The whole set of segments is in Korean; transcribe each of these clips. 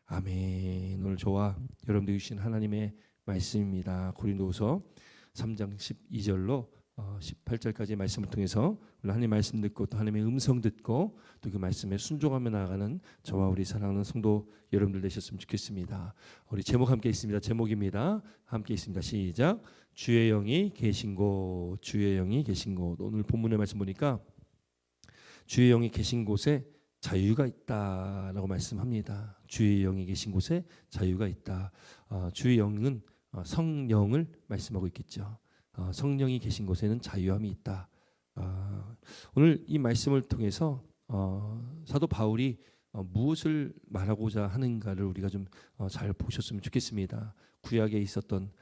아멘. 오늘 저와 여러분들 주신 하나님의 말씀입니다. 고린도후서 3장 12절로 18절까지의 말씀을 통해서 하나님의 말씀 듣고 또 하나님의 음성 듣고 또 그 말씀에 순종하며 나아가는 저와 우리 사랑하는 성도 여러분들 되셨으면 좋겠습니다. 우리 제목 함께 있습니다. 제목입니다. 함께 있습니다. 시작. 주의 영이 계신 곳, 주의 영이 계신 곳. 오늘 본문의 말씀 보니까 주의 영이 계신 곳에 자유가 있다라고 말씀합니다. 주의 영이 계신 곳에 자유가 있다. 주의 영은 성령을 말씀하고 있겠죠. 성령이 계신 곳에는 자유함이 있다. 오늘 이 말씀을 통해서 사도 바울이 무엇을 말하고자 하는가를 우리가 좀 잘 보셨으면 좋겠습니다. 구약에 있었던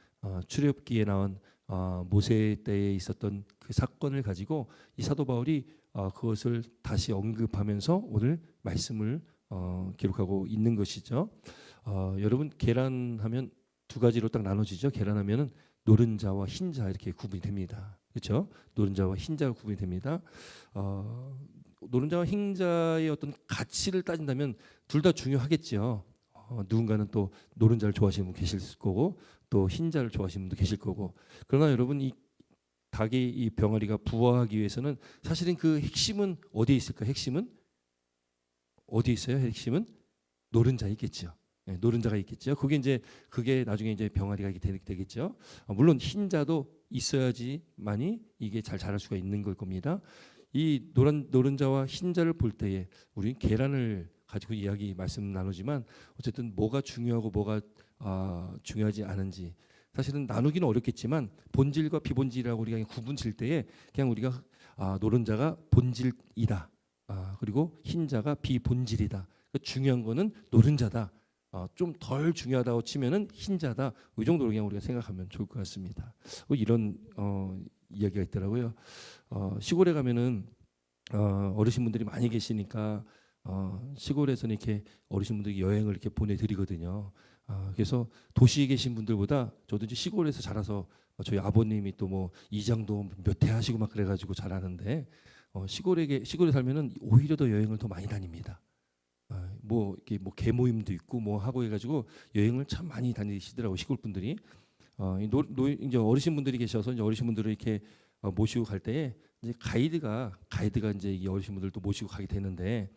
출애굽기에 나온 모세 때에 있었던 그 사건을 가지고 이 사도 바울이 그것을 다시 언급하면서 오늘 말씀을 기록하고 있는 것이죠. 여러분 계란하면 두 가지로 딱 나눠지죠. 계란하면은 노른자와 흰자 이렇게 구분이 됩니다. 그렇죠? 노른자와 흰자가 구분이 됩니다. 노른자와 흰자의 어떤 가치를 따진다면 둘 다 중요하겠죠. 누군가는 또 노른자를 좋아하시는 분 계실 거고 또 흰자를 좋아하시는 분도 계실 거고. 그러나 여러분 이 닭의 이 병아리가 부화하기 위해서는 사실은 그 핵심은 어디에 있을까? 핵심은 어디 있어요? 핵심은 노른자에 있겠죠. 네, 노른자가 있겠죠. 그게 나중에 이제 병아리가 되겠죠. 물론 흰자도 있어야지만이 이게 잘 자랄 수가 있는 걸 겁니다. 이 노른자와 흰자를 볼 때에 우리는 계란을 가지고 말씀 나누지만 어쨌든 뭐가 중요하고 뭐가 중요하지 않은지 사실은 나누기는 어렵겠지만 본질과 비본질이라고 우리가 구분 질 때에 그냥 우리가 노른자가 본질이다. 그리고 흰자가 비본질이다. 중요한 거는 노른자다. 좀 덜 중요하다고 치면은 흰자다. 이 정도로 그냥 우리가 생각하면 좋을 것 같습니다. 이런 이야기가 있더라고요. 시골에 가면은 어르신분들이 많이 계시니까 시골에서는 이렇게 어르신분들이 여행을 이렇게 보내드리거든요. 그래서 도시에 계신 분들보다 저도 이제 시골에서 자라서 저희 아버님이 또 뭐 이장도 몇 해 하시고 막 그래가지고 잘하는데 시골에 살면은 오히려 더 여행을 더 많이 다닙니다. 뭐 이렇게 뭐 개모임도 있고 뭐 하고 해가지고 여행을 참 많이 다니시더라고 시골 분들이. 이제 어르신분들이 계셔서 이제 어르신분들을 이렇게 모시고 갈 때에 이제 가이드가 이제 이 어르신분들도 모시고 가게 되는데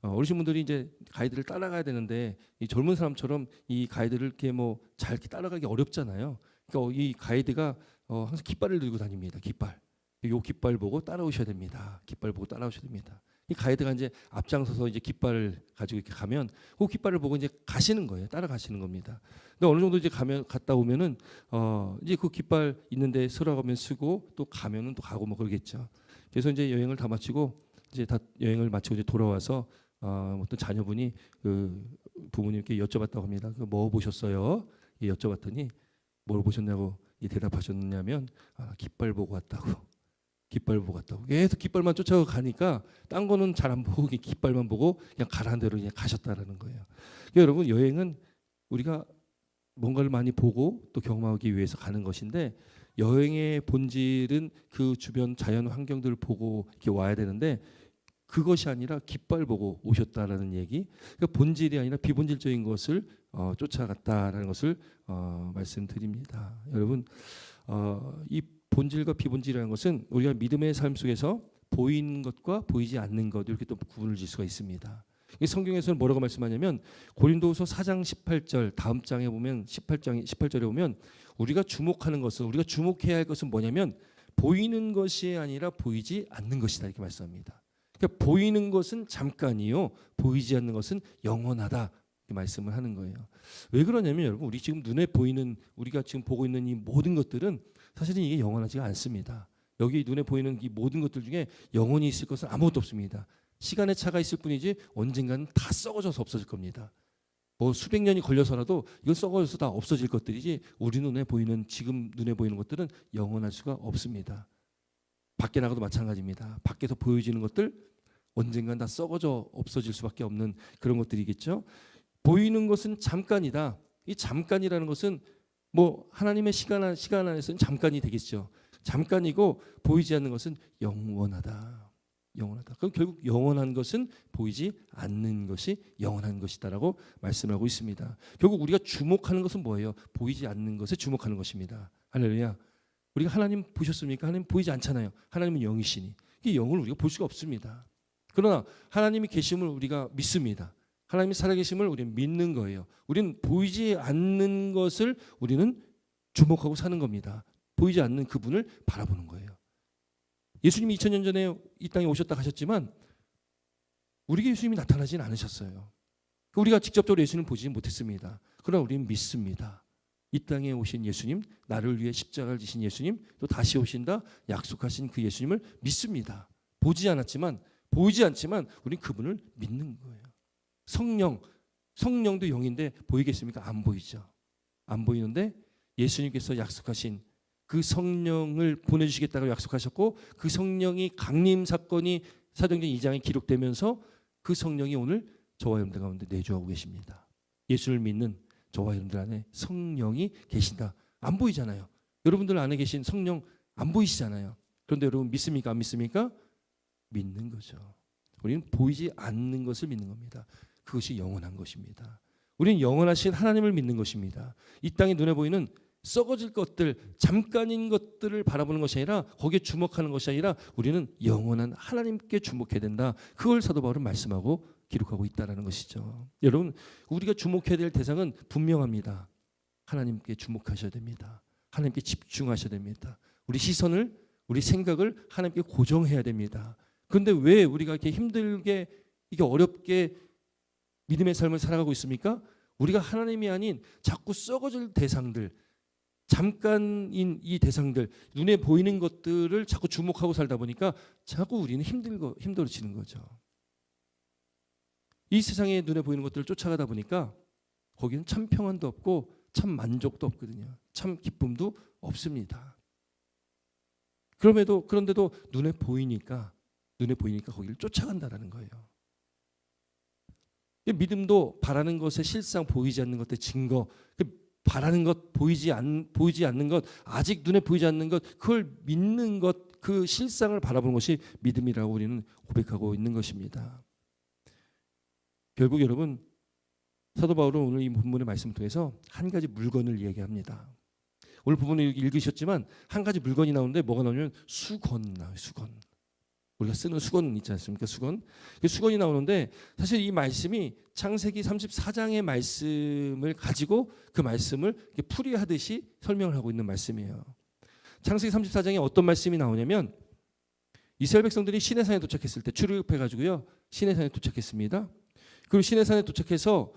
어르신분들이 이제 가이드를 따라가야 되는데 이 젊은 사람처럼 이 가이드를 이렇게 뭐 잘 이렇게 따라가기 어렵잖아요. 그러니까 이 가이드가 항상 깃발을 들고 다닙니다. 요 깃발 보고 따라오셔야 됩니다. 깃발 보고 따라오셔야 됩니다. 이 가이드가 이제 앞장서서 이제 깃발을 가지고 이렇게 가면 그 깃발을 보고 이제 가시는 거예요. 따라가시는 겁니다. 근데 어느 정도 이제 갔다 오면은 이제 그 깃발 있는데 서라가면 쓰고 또 가면은 또 가고 뭐 그러겠죠. 그래서 이제 여행을 다 마치고 이제 다 여행을 마치고 이제 돌아와서 어떤 자녀분이 그 부모님께 여쭤봤다고 합니다. 뭐 보셨어요? 여쭤봤더니 뭘 보셨냐고 대답하셨냐면 깃발 보고 왔다고. 깃발 보고 갔다고. 계속 깃발만 쫓아가니까 딴 거는 잘 안 보고 깃발만 보고 그냥 가라는 대로 그냥 가셨다라는 거예요. 그러니까 여러분 여행은 우리가 뭔가를 많이 보고 또 경험하기 위해서 가는 것인데 여행의 본질은 그 주변 자연 환경들을 보고 이렇게 와야 되는데 그것이 아니라 깃발 보고 오셨다라는 얘기. 그러니까 본질이 아니라 비본질적인 것을 쫓아갔다라는 것을 말씀드립니다. 여러분 이 본질과 비본질이라는 것은 우리가 믿음의 삶 속에서 보이는 것과 보이지 않는 것 이렇게 또 구분을 질 수가 있습니다. 성경에서는 뭐라고 말씀하냐면 고린도후서 4장 18절 다음 장에 보면 18절에 보면 우리가 주목하는 것은 우리가 주목해야 할 것은 뭐냐면 보이는 것이 아니라 보이지 않는 것이다 이렇게 말씀합니다. 그러니까 보이는 것은 잠깐이요 보이지 않는 것은 영원하다 이렇게 말씀을 하는 거예요. 왜 그러냐면 여러분 우리 지금 눈에 보이는 우리가 지금 보고 있는 이 모든 것들은 사실은 이게 영원하지가 않습니다. 여기 눈에 보이는 이 모든 것들 중에 영원히 있을 것은 아무것도 없습니다. 시간의 차가 있을 뿐이지 언젠가는 다 썩어져서 없어질 겁니다. 뭐 수백 년이 걸려서라도 이건 썩어져서 다 없어질 것들이지 우리 눈에 보이는 지금 눈에 보이는 것들은 영원할 수가 없습니다. 밖에 나가도 마찬가지입니다. 밖에서 보여지는 것들 언젠간 다 썩어져 없어질 수밖에 없는 그런 것들이겠죠. 보이는 것은 잠깐이다. 이 잠깐이라는 것은 뭐 하나님의 시간 안에서는 잠깐이 되겠죠. 잠깐이고 보이지 않는 것은 영원하다. 영원하다. 그럼 결국 영원한 것은 보이지 않는 것이 영원한 것이다라고 말씀하고 있습니다. 결국 우리가 주목하는 것은 뭐예요? 보이지 않는 것에 주목하는 것입니다. 할렐루야. 우리가 하나님 보셨습니까? 하나님 보이지 않잖아요. 하나님은 영이시니 이 영을 우리가 볼 수가 없습니다. 그러나 하나님이 계심을 우리가 믿습니다. 하나님이 살아계심을 우리는 믿는 거예요. 우리는 보이지 않는 것을 우리는 주목하고 사는 겁니다. 보이지 않는 그분을 바라보는 거예요. 예수님이 2000년 전에 이 땅에 오셨다 가셨지만 우리에게 예수님이 나타나지는 않으셨어요. 우리가 직접적으로 예수님을 보지 못했습니다. 그러나 우리는 믿습니다. 이 땅에 오신 예수님, 나를 위해 십자가를 지신 예수님, 또 다시 오신다 약속하신 그 예수님을 믿습니다. 보지 않았지만, 보이지 않지만 우리는 그분을 믿는 거예요. 성령도 영인데 보이겠습니까? 안 보이죠. 안 보이는데 예수님께서 약속하신 그 성령을 보내주시겠다고 약속하셨고 그 성령이 강림 사건이 사도행전 2장에 기록되면서 그 성령이 오늘 저와 여러분들 가운데 내주하고 계십니다. 예수를 믿는 저와 여러분들 안에 성령이 계신다. 안 보이잖아요. 여러분들 안에 계신 성령 안 보이시잖아요. 그런데 여러분 믿습니까? 안 믿습니까? 믿는 거죠. 우리는 보이지 않는 것을 믿는 겁니다. 그것이 영원한 것입니다. 우리는 영원하신 하나님을 믿는 것입니다. 이 땅에 눈에 보이는 썩어질 것들, 잠깐인 것들을 바라보는 것이 아니라 거기에 주목하는 것이 아니라 우리는 영원한 하나님께 주목해야 된다. 그걸 사도 바울은 말씀하고 기록하고 있다는 것이죠. 여러분, 우리가 주목해야 될 대상은 분명합니다. 하나님께 주목하셔야 됩니다. 하나님께 집중하셔야 됩니다. 우리 시선을, 우리 생각을 하나님께 고정해야 됩니다. 그런데 왜 우리가 이렇게 힘들게, 이게 어렵게 믿음의 삶을 살아가고 있습니까? 우리가 하나님이 아닌 자꾸 썩어질 대상들, 잠깐인 이 대상들, 눈에 보이는 것들을 자꾸 주목하고 살다 보니까 자꾸 우리는 힘들어지는 거죠. 이 세상에 눈에 보이는 것들을 쫓아가다 보니까 거기는 참 평안도 없고 참 만족도 없거든요. 참 기쁨도 없습니다. 그런데도 눈에 보이니까 거기를 쫓아간다라는 거예요. 믿음도 바라는 것의 실상, 보이지 않는 것의 증거, 바라는 것, 보이지 않는 것, 아직 눈에 보이지 않는 것, 그걸 믿는 것, 그 실상을 바라보는 것이 믿음이라고 우리는 고백하고 있는 것입니다. 결국 여러분, 사도 바울은 오늘 이 본문의 말씀을 통해서 한 가지 물건을 이야기합니다. 오늘 본문을 읽으셨지만 한 가지 물건이 나오는데 뭐가 나오냐면 수건 나와요. 수건. 우리가 쓰는 수건 있지 않습니까? 수건. 수건이 나오는데 사실 이 말씀이 창세기 34장의 말씀을 가지고 그 말씀을 풀이하듯이 설명을 하고 있는 말씀이에요. 창세기 34장에 어떤 말씀이 나오냐면 이스라엘 백성들이 시내산에 도착했을 때 출애굽해가지고요. 시내산에 도착했습니다. 그리고 시내산에 도착해서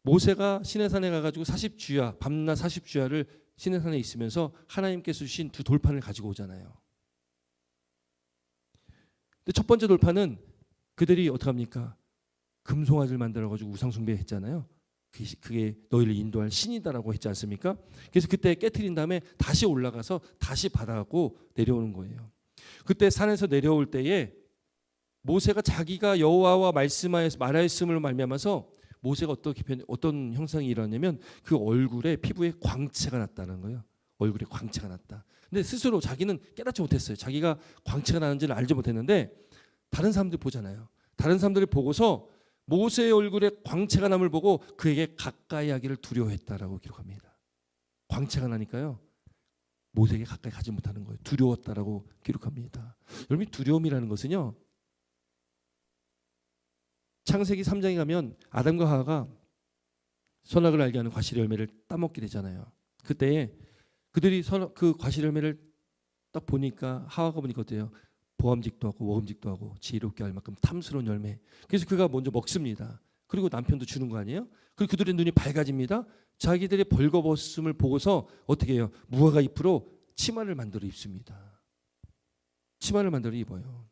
모세가 시내산에 가가지고 40주야, 밤낮 40주야를 시내산에 있으면서 하나님께서 주신 두 돌판을 가지고 오잖아요. 근데 첫 번째 돌판은 그들이 어떡합니까? 금송아지를 만들어가지고 우상숭배했잖아요. 그게 너희를 인도할 신이다라고 했지 않습니까? 그래서 그때 깨트린 다음에 다시 올라가서 다시 받아갖고 내려오는 거예요. 그때 산에서 내려올 때에 모세가 자기가 여호와와 말하였음을 말미암아서 모세가 어떤 형상이 일어났냐면 그 얼굴에 피부에 광채가 났다는 거예요. 얼굴에 광채가 났다. 근데 스스로 자기는 깨닫지 못했어요. 자기가 광채가 나는지를 알지 못했는데 다른 사람들이 보잖아요. 다른 사람들이 보고서 모세의 얼굴에 광채가 남을 보고 그에게 가까이 하기를 두려워했다라고 기록합니다. 광채가 나니까요. 모세에게 가까이 가지 못하는 거예요. 두려웠다라고 기록합니다. 여러분, 두려움이라는 것은요. 창세기 3장에 가면 아담과 하와가 선악을 알게 하는 과실의 열매를 따먹게 되잖아요. 그때에 그들이 그 과실의 열매를 딱 보니까 하와가 보니까 어때요? 보암직도 하고 먹음직도 하고 지혜롭게 할 만큼 탐스러운 열매. 그래서 그가 먼저 먹습니다. 그리고 남편도 주는 거 아니에요? 그리고 그들의 눈이 밝아집니다. 자기들의 벌거벗음을 보고서 어떻게 해요? 무화과 잎으로 치마를 만들어 입습니다. 치마를 만들어 입어요.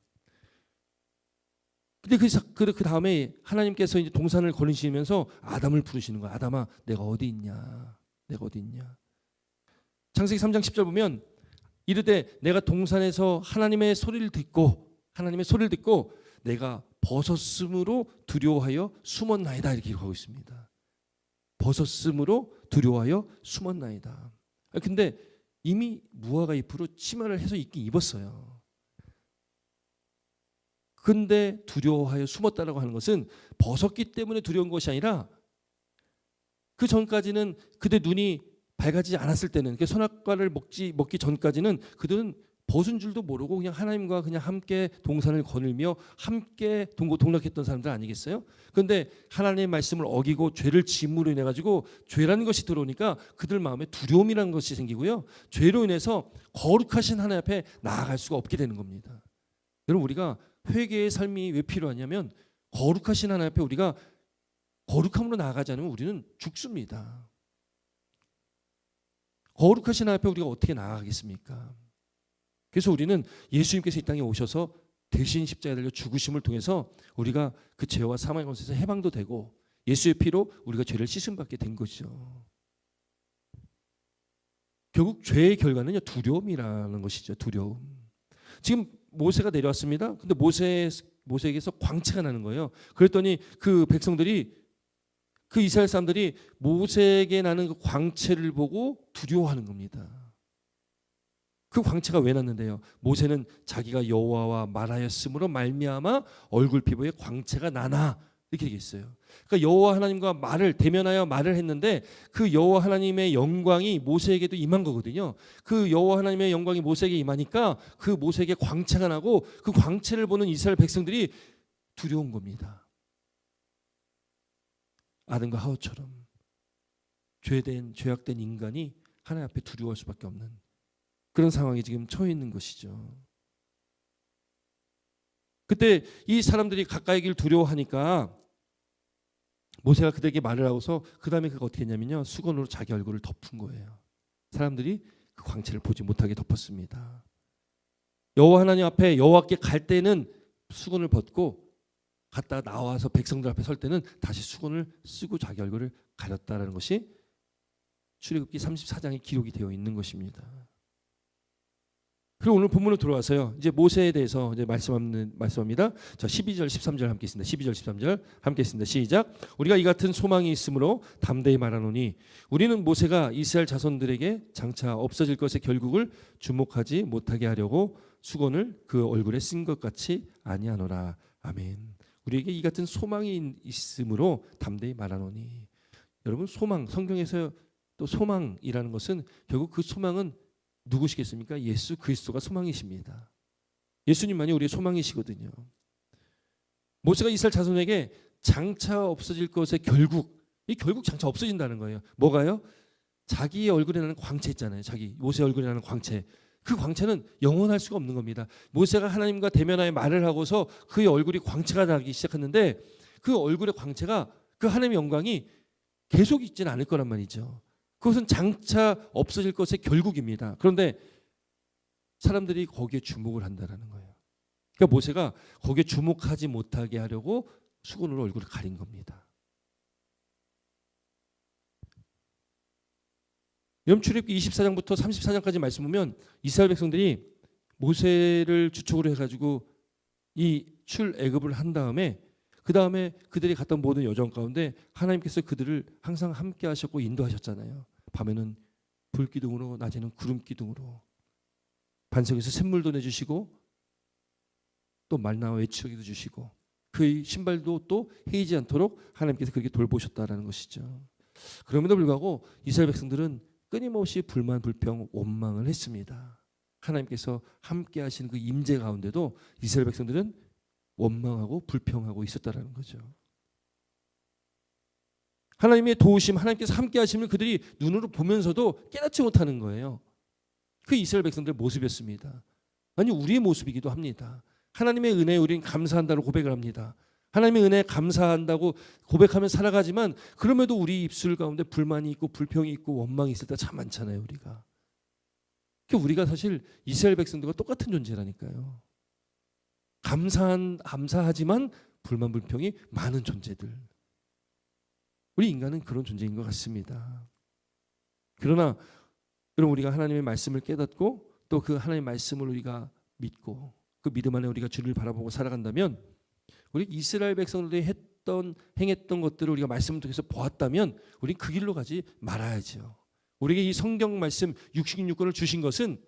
근데 그 다음에 하나님께서 이제 동산을 거느시면서 아담을 부르시는 거야. 아담아, 내가 어디 있냐? 내가 어디 있냐? 창세기 3장 10절 보면 이르되 내가 동산에서 하나님의 소리를 듣고 내가 벗었으므로 두려워하여 숨었나이다 이렇게 기록하고 있습니다. 벗었으므로 두려워하여 숨었나이다. 근데 이미 무화과 잎으로 치마를 해서 입긴 입었어요. 근데 두려워하여 숨었다라고 하는 것은 벗었기 때문에 두려운 것이 아니라 그 전까지는 그들 눈이 밝아지지 않았을 때는 선악과를 먹기 전까지는 그들은 벗은 줄도 모르고 그냥 하나님과 그냥 함께 동산을 거닐며 함께 동락했던 사람들 아니겠어요? 그런데 하나님의 말씀을 어기고 죄를 지음으로 인해 가지고 죄라는 것이 들어오니까 그들 마음에 두려움이라는 것이 생기고요. 죄로 인해서 거룩하신 하나님 앞에 나아갈 수가 없게 되는 겁니다. 여러분, 우리가 회개의 삶이 왜 필요하냐면 거룩하신 하나님 앞에 우리가 거룩함으로 나아가지 않으면 우리는 죽습니다. 거룩하신 하나님 앞에 우리가 어떻게 나아가겠습니까? 그래서 우리는 예수님께서 이 땅에 오셔서 대신 십자가에 달려 죽으심을 통해서 우리가 그 죄와 사망의 권세에서 해방도 되고 예수의 피로 우리가 죄를 씻음받게 된 것이죠. 결국 죄의 결과는요, 두려움이라는 것이죠. 두려움. 지금 모세가 내려왔습니다. 근데 모세에게서 광채가 나는 거예요. 그랬더니 그 백성들이, 그 이스라엘 사람들이 모세에게 나는 그 광채를 보고 두려워하는 겁니다. 그 광채가 왜 났는데요? 모세는 자기가 여호와와 말하였으므로 말미암아 얼굴 피부에 광채가 나나, 이렇게 얘기했어요. 그러니까 여호와 하나님과 대면하여 말을 했는데 그 여호와 하나님의 영광이 모세에게도 임한 거거든요. 그 여호와 하나님의 영광이 모세에게 임하니까 그 모세에게 광채가 나고 그 광채를 보는 이스라엘 백성들이 두려운 겁니다. 아담과 하와처럼 죄악된 인간이 하나님 앞에 두려워할 수밖에 없는 그런 상황이 지금 처해 있는 것이죠. 그때 이 사람들이 가까이 길 두려워하니까 모세가 그들에게 말을 하고서 그 다음에 그가 어떻게 했냐면요, 수건으로 자기 얼굴을 덮은 거예요. 사람들이 그 광채를 보지 못하게 덮었습니다. 여호와 하나님 앞에 여호와께 갈 때는 수건을 벗고 갔다 나와서 백성들 앞에 설 때는 다시 수건을 쓰고 자기 얼굴을 가렸다라는 것이 출애굽기 34장에 기록이 되어 있는 것입니다. 그리고 오늘 본문으로 들어와서요, 이제 모세에 대해서 이제 말씀합니다. 자, 12절 13절 함께 있습니다. 12절 13절 함께 있습니다. 시작. 우리가 이 같은 소망이 있으므로 담대히 말하노니 우리는 모세가 이스라엘 자손들에게 장차 없어질 것의 결국을 주목하지 못하게 하려고 수건을 그 얼굴에 쓴 것 같이 아니하노라. 아멘. 우리에게 이 같은 소망이 있으므로 담대히 말하노니. 여러분, 소망, 성경에서 또 소망이라는 것은 결국 그 소망은 누구시겠습니까? 예수 그리스도가 소망이십니다. 예수님만이 우리의 소망이시거든요. 모세가 이스라엘 자손에게 장차 없어질 것의 결국 장차 없어진다는 거예요. 뭐가요? 자기의 얼굴에 나는 광채 있잖아요. 모세 얼굴에 나는 광채. 그 광채는 영원할 수가 없는 겁니다. 모세가 하나님과 대면하여 말을 하고서 그의 얼굴이 광채가 나기 시작했는데 그 얼굴의 광채가, 그 하나님의 영광이 계속 있지는 않을 거란 말이죠. 그것은 장차 없어질 것의 결국입니다. 그런데 사람들이 거기에 주목을 한다는 거예요. 그러니까 모세가 거기에 주목하지 못하게 하려고 수건으로 얼굴을 가린 겁니다. 출애굽기 24장부터 34장까지 말씀 보면 이스라엘 백성들이 모세를 주축으로 해가지고 이 출애굽을 한 다음에 그 다음에 그들이 갔던 모든 여정 가운데 하나님께서 그들을 항상 함께 하셨고 인도하셨잖아요. 밤에는 불기둥으로, 낮에는 구름기둥으로, 반석에서 샘물도 내주시고 또 말나와 외치기도 주시고 그의 신발도 또 헤이지 않도록 하나님께서 그렇게 돌보셨다라는 것이죠. 그럼에도 불구하고 이스라엘 백성들은 끊임없이 불만, 불평, 원망을 했습니다. 하나님께서 함께 하신 그 임재 가운데도 이스라엘 백성들은 원망하고 불평하고 있었다라는 거죠. 하나님의 도우심, 하나님께서 함께 하심을 그들이 눈으로 보면서도 깨닫지 못하는 거예요. 그 이스라엘 백성들의 모습이었습니다. 아니, 우리의 모습이기도 합니다. 하나님의 은혜에 우리는 감사한다고 고백을 합니다. 하나님의 은혜에 감사한다고 고백하며 살아가지만 그럼에도 우리 입술 가운데 불만이 있고 불평이 있고 원망이 있을 때 참 많잖아요, 우리가. 우리가 사실 이스라엘 백성들과 똑같은 존재라니까요. 감사하지만 불만 불평이 많은 존재들. 우리 인간은 그런 존재인 것 같습니다. 그러나 여러분, 우리가 하나님의 말씀을 깨닫고 또 그 하나님의 말씀을 우리가 믿고 그 믿음 안에 우리가 주를 바라보고 살아간다면, 우리 이스라엘 백성들이 행했던 것들을 우리가 말씀을 통해서 보았다면 우리는 그 길로 가지 말아야죠. 우리에게 이 성경 말씀 66권을 주신 것은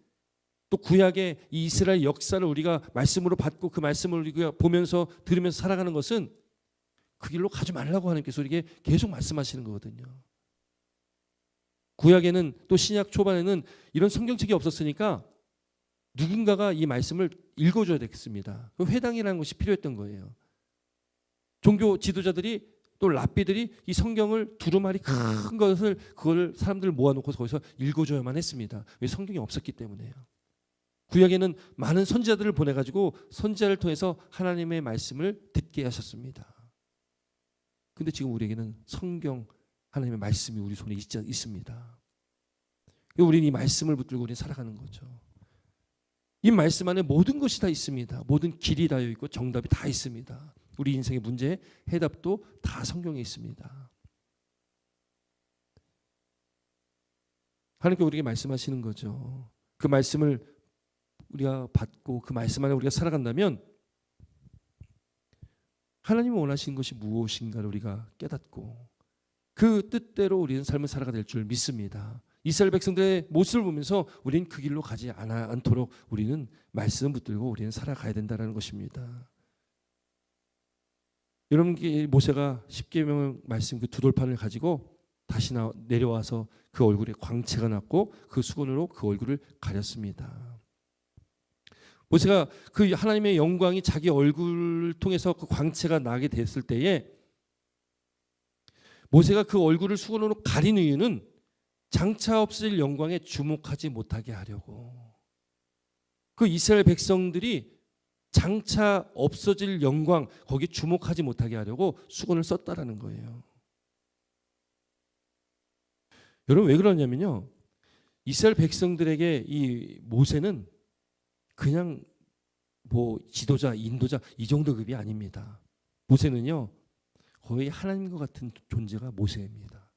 또 구약의 이 이스라엘 역사를 우리가 말씀으로 받고 그 말씀을 우리가 보면서 들으면서 살아가는 것은 그 길로 가지 말라고 하나님께서 우리에게 계속 말씀하시는 거거든요. 구약에는 또 신약 초반에는 이런 성경책이 없었으니까 누군가가 이 말씀을 읽어줘야 되겠습니다. 회당이라는 것이 필요했던 거예요. 종교 지도자들이 또 랍비들이 이 성경을 두루마리 큰 것을 그걸 사람들 모아놓고 거기서 읽어줘야만 했습니다. 왜? 성경이 없었기 때문에요. 구약에는 많은 선지자들을 보내가지고 선지자를 통해서 하나님의 말씀을 듣게 하셨습니다. 근데 지금 우리에게는 성경 하나님의 말씀이 우리 손에 있습니다. 우리는 이 말씀을 붙들고 우리는 살아가는 거죠. 이 말씀 안에 모든 것이 다 있습니다. 모든 길이 다 있고 정답이 다 있습니다. 우리 인생의 문제의 해답도 다 성경에 있습니다. 하나님께 우리에게 말씀하시는 거죠. 그 말씀을 우리가 받고 그 말씀 안에 우리가 살아간다면 하나님이 원하시는 것이 무엇인가를 우리가 깨닫고 그 뜻대로 우리는 삶을 살아가 될 줄 믿습니다. 이스라엘 백성들의 모습을 보면서 우리는 그 길로 가지 않도록 우리는 말씀 붙들고 우리는 살아가야 된다는 것입니다. 여러분, 모세가 십계명 말씀 그 두 돌판을 가지고 다시 내려와서 그 얼굴에 광채가 났고 그 수건으로 그 얼굴을 가렸습니다. 모세가 그 하나님의 영광이 자기 얼굴을 통해서 그 광채가 나게 됐을 때에 모세가 그 얼굴을 수건으로 가린 이유는 장차 없어질 영광에 주목하지 못하게 하려고, 그 이스라엘 백성들이 장차 없어질 영광 거기에 주목하지 못하게 하려고 수건을 썼다라는 거예요. 여러분, 왜 그러냐면요, 이스라엘 백성들에게 이 모세는 그냥 뭐 지도자, 인도자 이 정도 급이 아닙니다. 모세는요 거의 하나님과 같은 존재가 모세입니다.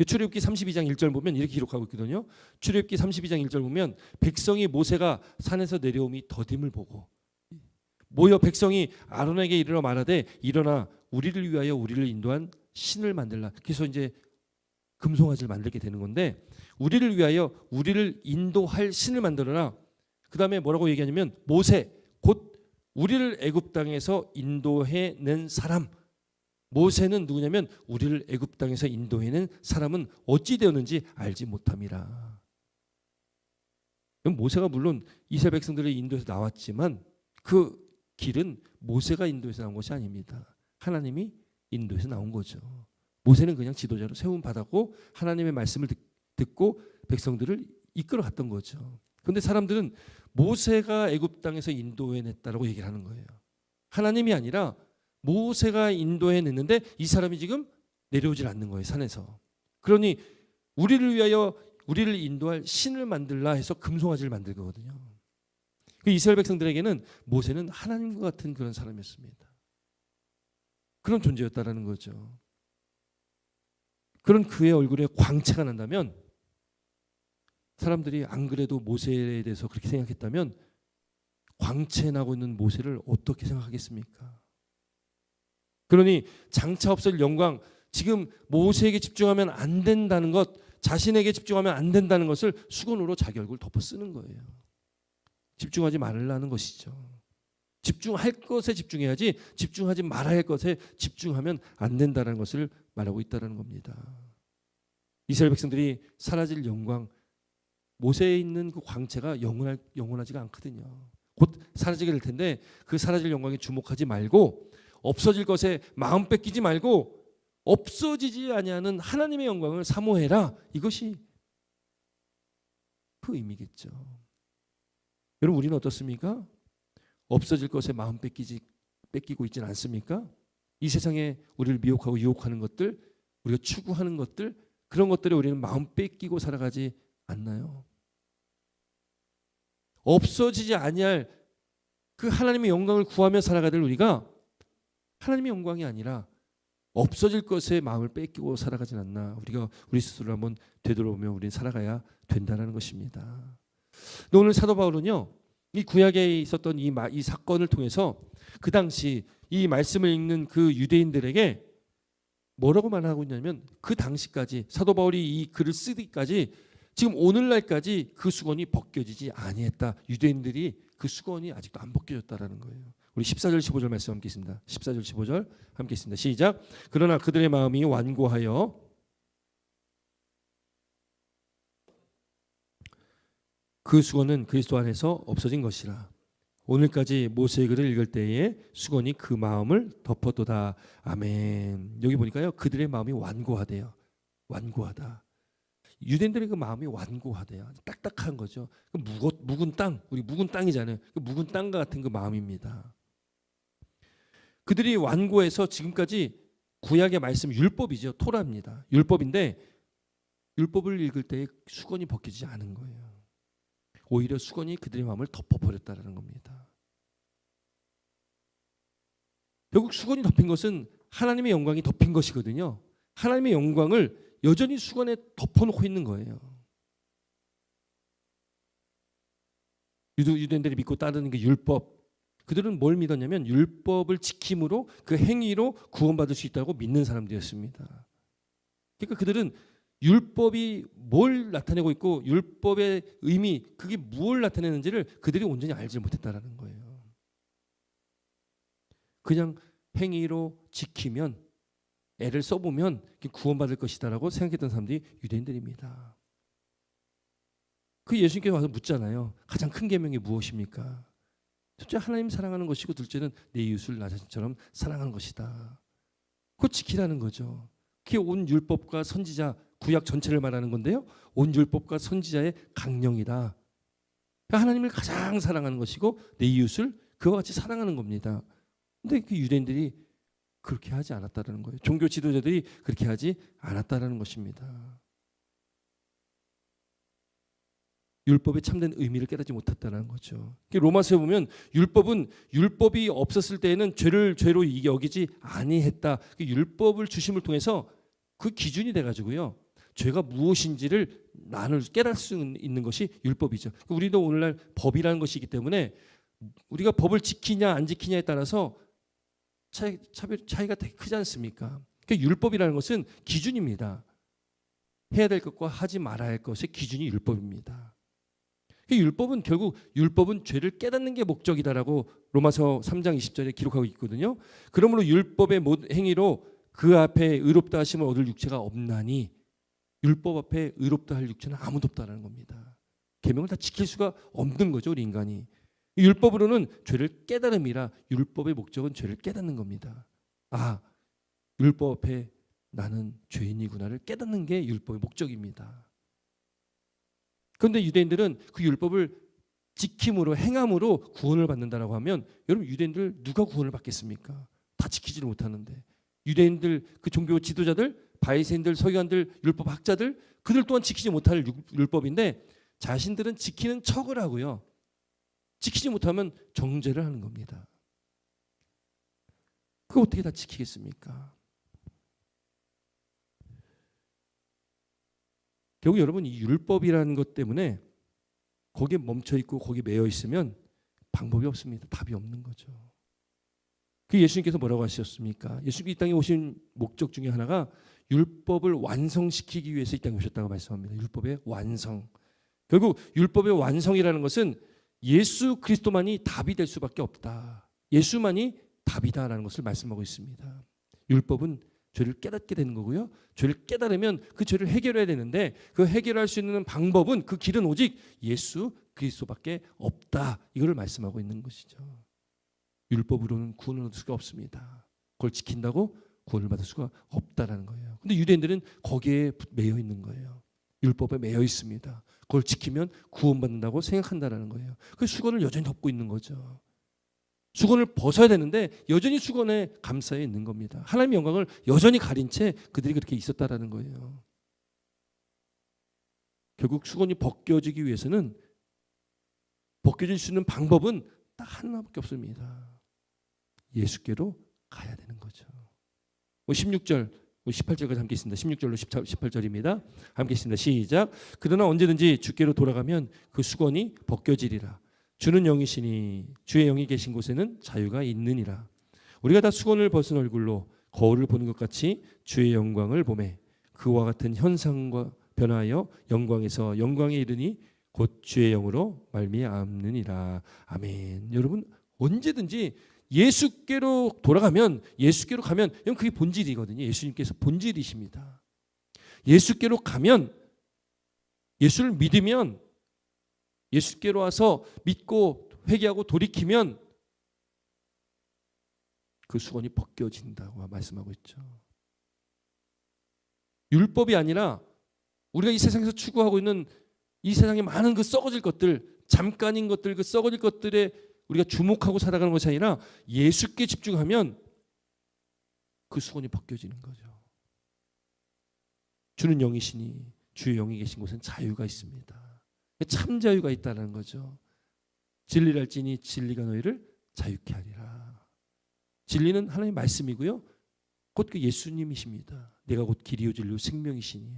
출애굽기 32장 1절 보면 이렇게 기록하고 있거든요. 출애굽기 32장 1절 보면 백성이 모세가 산에서 내려옴이 더딤을 보고 모여 백성이 아론에게 이르러 말하되 일어나 우리를 위하여 우리를 인도한 신을 만들라. 그래서 이제 금송아지를 만들게 되는 건데, 우리를 위하여 우리를 인도할 신을 만들어라. 그 다음에 뭐라고 얘기하냐면 모세 곧 우리를 애굽 땅에서 인도해낸 사람. 모세는 누구냐면 우리를 애굽 땅에서 인도해낸 사람은 어찌 되었는지 알지 못함이라. 모세가 물론 이스라엘 백성들을 인도해서 나왔지만 그 길은 모세가 인도해서 나온 것이 아닙니다. 하나님이 인도해서 나온 거죠. 모세는 그냥 지도자로 세움 받았고 하나님의 말씀을 듣고 백성들을 이끌어 갔던 거죠. 그런데 사람들은 모세가 애굽 땅에서 인도해냈다라고 얘기를 하는 거예요. 하나님이 아니라 모세가 인도해냈는데 이 사람이 지금 내려오질 않는 거예요, 산에서. 그러니 우리를 위하여 우리를 인도할 신을 만들라 해서 금송아지를 만들 거거든요. 그 이스라엘 백성들에게는 모세는 하나님과 같은 그런 사람이었습니다. 그런 존재였다라는 거죠. 그런 그의 얼굴에 광채가 난다면 사람들이 안 그래도 모세에 대해서 그렇게 생각했다면 광채 나고 있는 모세를 어떻게 생각하겠습니까? 그러니 장차 없을 영광, 지금 모세에게 집중하면 안 된다는 것, 자신에게 집중하면 안 된다는 것을 수건으로 자기 얼굴 덮어 쓰는 거예요. 집중하지 말라는 것이죠. 집중할 것에 집중해야지 집중하지 말아야 할 것에 집중하면 안 된다는 것을 말하고 있다는 겁니다. 이스라엘 백성들이 사라질 영광, 모세에 있는 그 광채가 영원하지가 않거든요. 곧 사라지게 될 텐데 그 사라질 영광에 주목하지 말고 없어질 것에 마음 뺏기지 말고 없어지지 아니하는 하나님의 영광을 사모해라. 이것이 그 의미겠죠. 여러분, 우리는 어떻습니까? 없어질 것에 마음 뺏기고 있지는 않습니까? 이 세상에 우리를 미혹하고 유혹하는 것들, 우리가 추구하는 것들, 그런 것들에 우리는 마음 뺏기고 살아가지 않나요? 없어지지 아니할 그 하나님의 영광을 구하며 살아가야 될 우리가 하나님의 영광이 아니라 없어질 것에 마음을 뺏기고 살아가진 않나. 우리가 우리 스스로를 한번 되돌아보며 우리는 살아가야 된다는 것입니다. 오늘 사도 바울은요, 이 구약에 있었던 이 사건을 통해서 그 당시 이 말씀을 읽는 그 유대인들에게 뭐라고 말하고 있냐면, 그 당시까지 사도 바울이 이 글을 쓰기까지 지금 오늘날까지 그 수건이 벗겨지지 아니했다. 유대인들이 그 수건이 아직도 안 벗겨졌다라는 거예요. 우리 14절 15절 말씀 함께 있습니다. 14절 15절 함께 있습니다. 시작. 그러나 그들의 마음이 완고하여 그 수건은 그리스도 안에서 없어진 것이라. 오늘까지 모세의 글을 읽을 때에 수건이 그 마음을 덮었도다. 아멘. 여기 보니까요, 그들의 마음이 완고하대요. 완고하다. 유대인들의 그 마음이 완고하대요. 딱딱한 거죠. 묵은 땅, 우리 묵은 땅이잖아요. 그 묵은 땅과 같은 그 마음입니다. 그들이 완고해서 지금까지 구약의 말씀 율법이죠. 토라입니다. 율법인데 율법을 읽을 때 수건이 벗기지 않은 거예요. 오히려 수건이 그들의 마음을 덮어버렸다는 겁니다. 결국 수건이 덮인 것은 하나님의 영광이 덮인 것이거든요. 하나님의 영광을 여전히 수건에 덮어놓고 있는 거예요. 유대인들이 믿고 따르는 그 율법, 그들은 뭘 믿었냐면 율법을 지킴으로 그 행위로 구원받을 수 있다고 믿는 사람들이었습니다. 그러니까 그들은 율법이 뭘 나타내고 있고 율법의 의미, 그게 무엇을 나타내는지를 그들이 온전히 알지 못했다라는 거예요. 그냥 행위로 지키면, 애를 써보면 구원받을 것이다라고 생각했던 사람들이 유대인들입니다. 그 예수님께서 와서 묻잖아요. 가장 큰 계명이 무엇입니까? 첫째, 하나님 사랑하는 것이고, 둘째는 내 이웃을 나 자신처럼 사랑하는 것이다. 그거 지키라는 거죠. 그게 온 율법과 선지자, 구약 전체를 말하는 건데요, 온 율법과 선지자의 강령이다. 그러니까 하나님을 가장 사랑하는 것이고 내 이웃을 그와 같이 사랑하는 겁니다. 근데 그 유대인들이 그렇게 하지 않았다는 거예요. 종교 지도자들이 그렇게 하지 않았다는 것입니다. 율법의 참된 의미를 깨닫지 못했다는 거죠. 로마서에 보면 율법이 없었을 때에는 죄를 죄로 여기지 아니했다. 율법을 주심을 통해서 그 기준이 돼가지고요, 죄가 무엇인지를 나눌 깨달을 수 있는 것이 율법이죠. 우리도 오늘날 법이라는 것이 있기 때문에 우리가 법을 지키냐 안 지키냐에 따라서 차이가 되게 크지 않습니까? 율법이라는 것은 기준입니다. 해야 될 것과 하지 말아야 할 것의 기준이 율법입니다. 율법은 결국 죄를 깨닫는 게 목적이다라고 로마서 3장 20절에 기록하고 있거든요. 그러므로 율법의 행위로 그 앞에 의롭다 하심을 얻을 육체가 없나니, 율법 앞에 의롭다 할 육체는 아무도 없다는 겁니다. 계명을 다 지킬 수가 없는 거죠, 우리 인간이. 율법으로는 죄를 깨달음이라, 율법의 목적은 죄를 깨닫는 겁니다. 아, 율법 앞에 나는 죄인이구나를 깨닫는 게 율법의 목적입니다. 그런데 유대인들은 그 율법을 지킴으로, 행함으로 구원을 받는다라고 하면, 여러분, 유대인들 누가 구원을 받겠습니까? 다 지키지를 못하는데. 유대인들, 그 종교 지도자들, 바리새인들, 서기관들, 율법 학자들, 그들 또한 지키지 못할 율법인데 자신들은 지키는 척을 하고요, 지키지 못하면 정죄를 하는 겁니다. 그거 어떻게 다 지키겠습니까? 결국 여러분, 이 율법이라는 것 때문에 거기에 멈춰 있고 거기에 매여 있으면 방법이 없습니다. 답이 없는 거죠. 그 예수님께서 뭐라고 하셨습니까? 예수님이 이 땅에 오신 목적 중에 하나가 율법을 완성시키기 위해서 이 땅에 오셨다고 말씀합니다. 율법의 완성. 결국 율법의 완성이라는 것은 예수 그리스도만이 답이 될 수밖에 없다. 예수만이 답이다라는 것을 말씀하고 있습니다. 율법은 죄를 깨닫게 되는 거고요, 죄를 깨달으면 그 죄를 해결해야 되는데 그 해결할 수 있는 방법은, 그 길은 오직 예수 그리스도밖에 없다. 이걸 말씀하고 있는 것이죠. 율법으로는 구원을 얻을 수가 없습니다. 그걸 지킨다고 구원을 받을 수가 없다라는 거예요. 근데 유대인들은 거기에 매여 있는 거예요. 율법에 매여 있습니다. 그걸 지키면 구원받는다고 생각한다라는 거예요. 그 수건을 여전히 덮고 있는 거죠. 수건을 벗어야 되는데 여전히 수건에 감싸여 있는 겁니다. 하나님의 영광을 여전히 가린 채 그들이 그렇게 있었다라는 거예요. 결국 수건이 벗겨지기 위해서는, 벗겨질 수 있는 방법은 딱 하나밖에 없습니다. 예수께로 가야 되는 거죠. 16절, 18절까지 함께 있습니다. 16절로 18절입니다. 함께 있습니다. 시작. 그러나 언제든지 주께로 돌아가면 그 수건이 벗겨지리라. 주는 영이시니 주의 영이 계신 곳에는 자유가 있느니라. 우리가 다 수건을 벗은 얼굴로 거울을 보는 것 같이 주의 영광을 보매 그와 같은 현상과 변화하여 영광에서 영광에 이르니 곧 주의 영으로 말미암느니라. 아멘. 여러분 언제든지 예수께로 돌아가면, 예수께로 가면, 그게 본질이거든요. 예수님께서 본질이십니다. 예수께로 가면, 예수를 믿으면, 예수께로 와서 믿고 회개하고 돌이키면 그 수건이 벗겨진다고 말씀하고 있죠. 율법이 아니라 우리가 이 세상에서 추구하고 있는 이 세상의 많은 그 썩어질 것들, 잠깐인 것들, 그 썩어질 것들에 우리가 주목하고 살아가는 것이 아니라 예수께 집중하면 그 수건이 벗겨지는 거죠. 주는 영이시니 주의 영이 계신 곳엔 자유가 있습니다. 참 자유가 있다는 거죠. 진리를 알지니 진리가 너희를 자유케 하리라. 진리는 하나님의 말씀이고요. 곧 그 예수님이십니다. 내가 곧 길이요 진리요 생명이시니.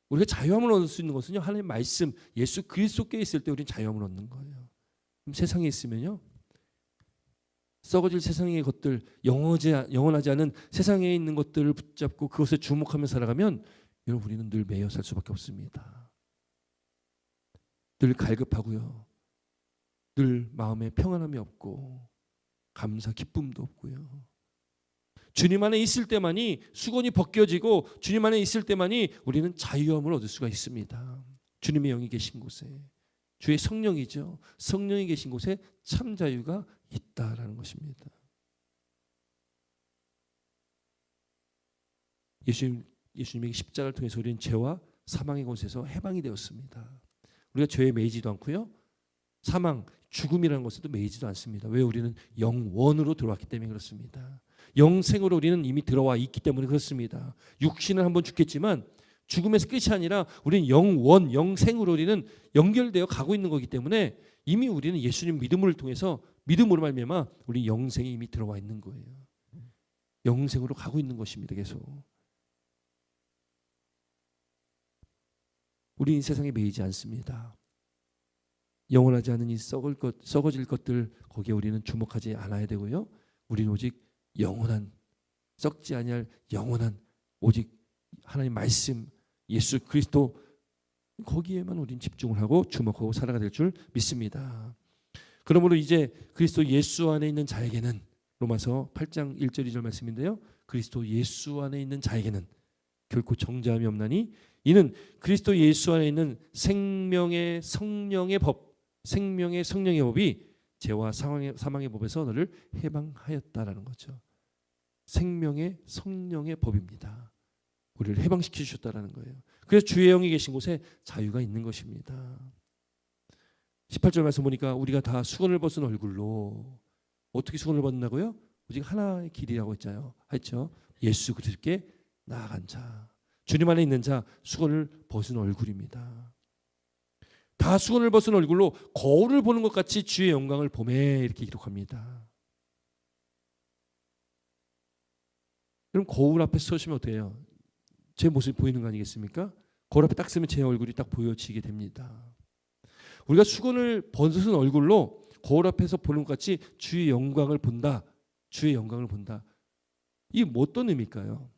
우리가 자유함을 얻을 수 있는 것은요, 하나님의 말씀, 예수 그리스도께 있을 때 우리는 자유함을 얻는 거예요. 그럼 세상에 있으면요, 썩어질 세상의 것들, 영원하지 않은 세상에 있는 것들을 붙잡고 그것에 주목하며 살아가면 여러분 우리는 늘 매여 살 수밖에 없습니다. 늘 갈급하고요, 늘 마음에 평안함이 없고 감사 기쁨도 없고요. 주님 안에 있을 때만이 수건이 벗겨지고 주님 안에 있을 때만이 우리는 자유함을 얻을 수가 있습니다. 주님의 영이 계신 곳에, 주의 성령이죠. 성령이 계신 곳에 참 자유가 있다라는 것입니다. 예수님의 십자가를 통해서 우리는 죄와 사망의 곳에서 해방이 되었습니다. 우리가 죄에 매이지도 않고요, 사망, 죽음이라는 것에도 매이지도 않습니다. 왜? 우리는 영원으로 들어왔기 때문에 그렇습니다. 영생으로 우리는 이미 들어와 있기 때문에 그렇습니다. 육신은 한번 죽겠지만 죽음에서 끝이 아니라 우리는 영원, 영생으로 우리는 연결되어 가고 있는 거기 때문에 이미 우리는 예수님 믿음을 통해서, 믿음으로 말미암아 우리 영생이 이미 들어와 있는 거예요. 영생으로 가고 있는 것입니다. 계속. 우리는 세상에 매이지 않습니다. 영원하지 않은 이 썩어질 것들, 거기에 우리는 주목하지 않아야 되고요. 우리는 오직 영원한, 썩지 아니할 영원한, 오직 하나님 말씀, 예수 그리스도, 거기에만 우리는 집중을 하고 주목하고 살아가 될 줄 믿습니다. 그러므로 이제 그리스도 예수 안에 있는 자에게는, 로마서 8장 1절 2절 말씀인데요, 그리스도 예수 안에 있는 자에게는 결코 정죄함이 없나니 이는 그리스도 예수 안에 있는 생명의 성령의 법, 생명의 성령의 법이 죄와 사망의 법에서 너를 해방하였다라는 거죠. 생명의 성령의 법입니다. 우리를 해방시켜 주셨다라는 거예요. 그래서 주의 영이 계신 곳에 자유가 있는 것입니다. 18절 말씀 보니까 우리가 다 수건을 벗은 얼굴로, 어떻게 수건을 벗는다고요? 오직 하나의 길이라고 했죠. 예수 그리스도께 나아간 자, 주님 안에 있는 자, 수건을 벗은 얼굴입니다. 다 수건을 벗은 얼굴로 거울을 보는 것 같이 주의 영광을 보매, 이렇게 기록합니다. 그럼 거울 앞에 서시면 어때요? 제 모습이 보이는 거 아니겠습니까? 거울 앞에 딱 서면 제 얼굴이 딱 보여지게 됩니다. 우리가 수건을 벗은 얼굴로 거울 앞에서 보는 것 같이 주의 영광을 본다. 주의 영광을 본다. 이게 어떤 의미일까요?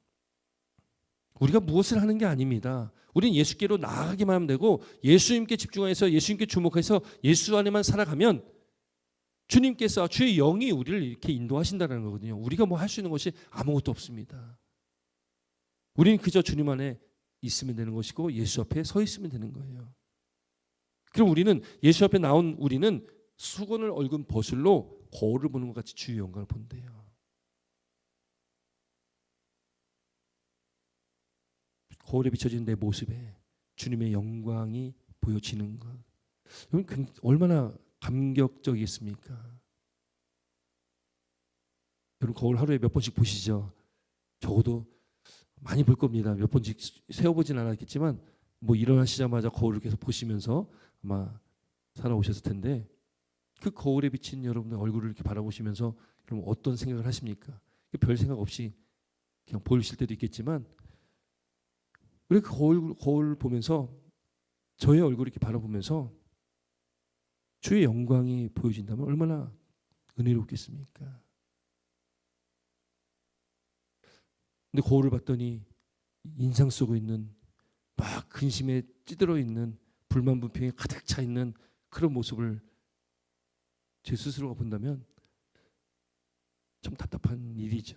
우리가 무엇을 하는 게 아닙니다. 우리는 예수께로 나아가기만 하면 되고, 예수님께 집중해서 예수님께 주목해서 예수 안에만 살아가면 주님께서, 주의 영이 우리를 이렇게 인도하신다는 거거든요. 우리가 뭐 할 수 있는 것이 아무것도 없습니다. 우리는 그저 주님 안에 있으면 되는 것이고 예수 앞에 서 있으면 되는 거예요. 그럼 우리는, 예수 앞에 나온 우리는 수건을 얽은 벗을로 거울을 보는 것 같이 주의 영광을 본대요. 거울에 비춰진 내 모습에 주님의 영광이 보여지는 것, 여러분 얼마나 감격적이겠습니까? 여러분 거울 하루에 몇 번씩 보시죠? 적어도 많이 볼 겁니다. 몇 번씩 세어보진 않았겠지만 뭐 일어나시자마자 거울을 계속 보시면서 아마 살아오셨을 텐데, 그 거울에 비친 여러분의 얼굴을 이렇게 바라보시면서 그럼 어떤 생각을 하십니까? 별 생각 없이 그냥 보이실 때도 있겠지만, 왜 그 거울 보면서 저의 얼굴을 이렇게 바라보면서 주의 영광이 보여진다면 얼마나 은혜롭겠습니까? 근데 거울을 봤더니 인상 쓰고 있는 막 근심에 찌들어 있는 불만 불평에 가득 차 있는 그런 모습을 제 스스로가 본다면 좀 답답한 일이죠.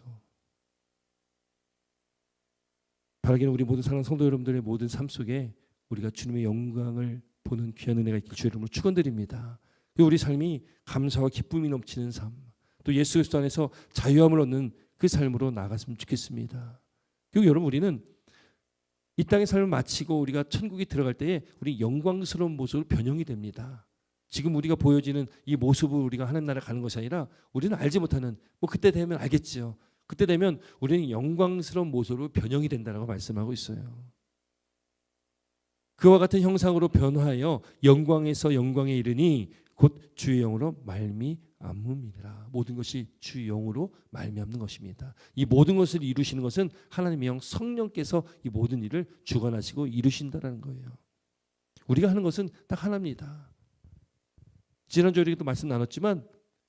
바라기는 우리 모든 사랑하는 성도 여러분들의 모든 삶 속에 우리가 주님의 영광을 보는 귀한 은혜가 있길 주의 이름으로 축원드립니다. 우리 삶이 감사와 기쁨이 넘치는 삶, 또 예수 그리스도 안에서 자유함을 얻는 그 삶으로 나아갔으면 좋겠습니다. 그리고 여러분, 우리는 이 땅의 삶을 마치고 우리가 천국에 들어갈 때에 우리 영광스러운 모습으로 변형이 됩니다. 지금 우리가 보여지는 이 모습을 우리가 하나님 나라 가는 것이 아니라 우리는 알지 못하는, 뭐 그때 되면 알겠지요. 그때 되면 우리는 영광스러운 모습으로 변형이 된다라고 말씀하고 있어요. 그와 같은 형상으로 변화하여 영광에서 영광에 이르니 곧 주의 영으로 말미암음이라. 모든 것이 주의 영으로 말미암는 것입니다. 이 모든 것을 이루시는 것은 하나님의 영 성령께서 이 모든 일을 주관하시고 이루신다라는 거예요. 우리가 하는 것은 딱 하나입니다. 지난주에 우리도 말씀 나눴지만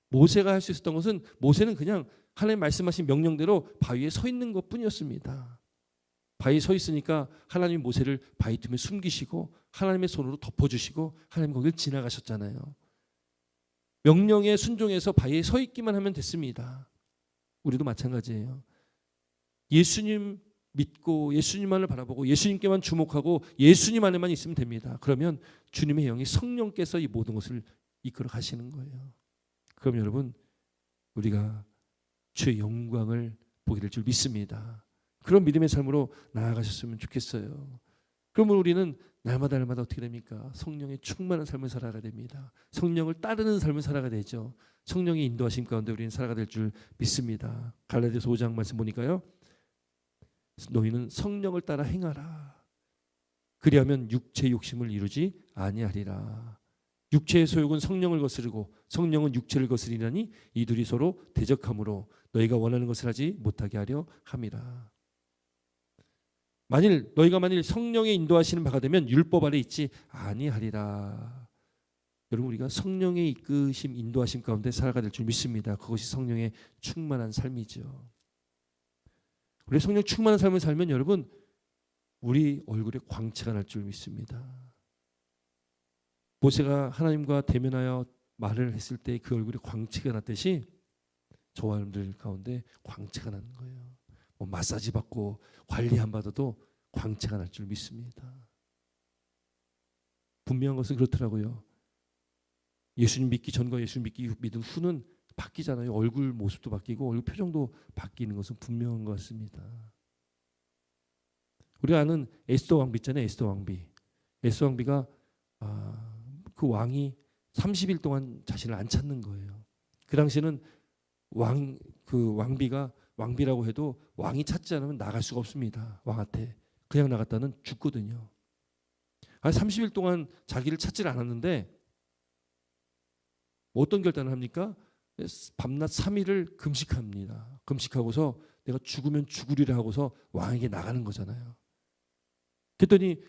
모세가 할 수 있었던 것은, 모세는 그냥 하나님 말씀하신 명령대로 바위에 서 있는 것뿐이었습니다. 바위에 서 있으니까 하나님이 모세를 바위 틈에 숨기시고 하나님의 손으로 덮어주시고 하나님 거길 지나가셨잖아요. 명령에 순종해서 바위에 서 있기만 하면 됐습니다. 우리도 마찬가지예요. 예수님 믿고 예수님만을 바라보고 예수님께만 주목하고 예수님 안에만 있으면 됩니다. 그러면 주님의 영이 성령께서 이 모든 것을 이끌어 가시는 거예요. 그럼 여러분, 우리가 주의 영광을 보게 될 줄 믿습니다. 그런 믿음의 삶으로 나아가셨으면 좋겠어요. 그러면 우리는 날마다 어떻게 됩니까? 성령의 충만한 삶을 살아가야 됩니다. 성령을 따르는 삶을 살아가야 되죠. 성령의 인도하심 가운데 우리는 살아가야 될 줄 믿습니다. 갈라디아서 5장 말씀 보니까요, 너희는 성령을 따라 행하라. 그리하면 육체의 욕심을 이루지 아니하리라. 육체의 소욕은 성령을 거스르고 성령은 육체를 거스리나니 이 둘이 서로 대적함으로 너희가 원하는 것을 하지 못하게 하려 함이라. 너희가 만일 성령의 인도하시는 바가 되면 율법 아래 있지 아니하리라. 여러분, 우리가 성령의 이끄심 인도하심 가운데 살아가야 될 줄 믿습니다. 그것이 성령의 충만한 삶이죠. 우리 성령 충만한 삶을 살면 여러분, 우리 얼굴에 광채가 날 줄 믿습니다. 모세가 하나님과 대면하여 말을 했을 때 그 얼굴에 광채가 났듯이 저와 여러분들 가운데 광채가 나는 거예요. 뭐 마사지 받고 관리 안 받아도 광채가 날 줄 믿습니다. 분명한 것은 그렇더라고요. 예수님 믿기 전과 예수님 믿은 후는 바뀌잖아요. 얼굴 모습도 바뀌고 얼굴 표정도 바뀌는 것은 분명한 것 같습니다. 우리가 아는 에스더 왕비 있잖아요. 에스더 왕비가 그 왕이 30일 동안 자신을 안 찾는 거예요. 그 당시에는 왕비라고 해도 왕이 찾지 않으면 나갈 수가 없습니다. 왕한테 그냥 나갔다는 죽거든요. 30일 동안 자기를 찾질 않았는데 어떤 결단을 합니까? 밤낮 3일을 금식합니다. 금식하고서 내가 죽으면 죽으리라 하고서 왕에게 나가는 거잖아요. 그랬더니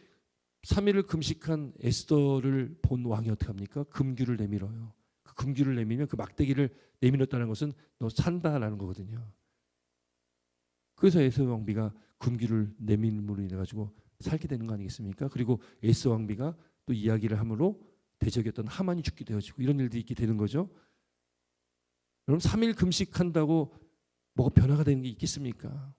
3일을 금식한 에스더를 본 왕이 어떻게 합니까? 금규를 내밀어요. 그 금규를 내밀면 그 막대기를 내밀었다는 것은 너 산다라는 거거든요. 그래서 에스더 왕비가 금규를 내밀므로 인해 가지고 살게 되는 거 아니겠습니까? 그리고 에스더 왕비가 또 이야기를 함으로 대적이었던 하만이 죽게 되어지고 이런 일들이 있게 되는 거죠. 여러분, 3일 금식한다고 뭐가 변화가 되는 게 있겠습니까?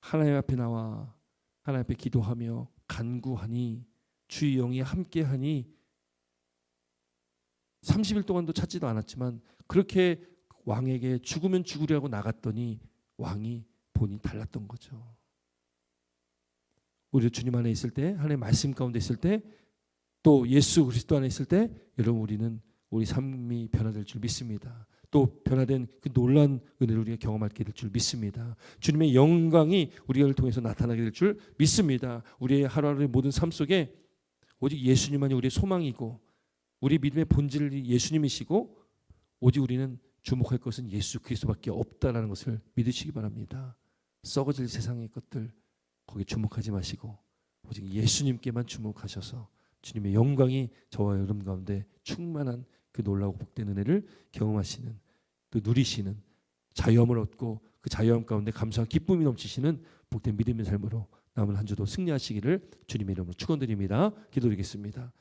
하나님 앞에 나와 하나님 앞에 기도하며 간구하니 주의 영이 함께하니 30일 동안도 찾지도 않았지만 그렇게 왕에게 죽으면 죽으려고 나갔더니 왕이 본이 달랐던 거죠. 우리 주님 안에 있을 때, 하나님의 말씀 가운데 있을 때, 또 예수 그리스도 안에 있을 때 여러분, 우리는 우리 삶이 변화될 줄 믿습니다. 또 변화된 그 놀라운 은혜를 우리가 경험하게 될 줄 믿습니다. 주님의 영광이 우리를 통해서 나타나게 될 줄 믿습니다. 우리의 하루하루의 모든 삶 속에 오직 예수님만이 우리의 소망이고 우리 믿음의 본질이 예수님이시고 오직 우리는 주목할 것은 예수 그리스도밖에 없다라는 것을 믿으시기 바랍니다. 썩어질 세상의 것들 거기에 주목하지 마시고 오직 예수님께만 주목하셔서 주님의 영광이 저와 여러분 가운데 충만한 그 놀라고 복된 은혜를 경험하시는, 또 누리시는, 자유함을 얻고 그 자유함 가운데 감사와 기쁨이 넘치시는 복된 믿음의 삶으로 남은 한 주도 승리하시기를 주님의 이름으로 축원드립니다. 기도드리겠습니다.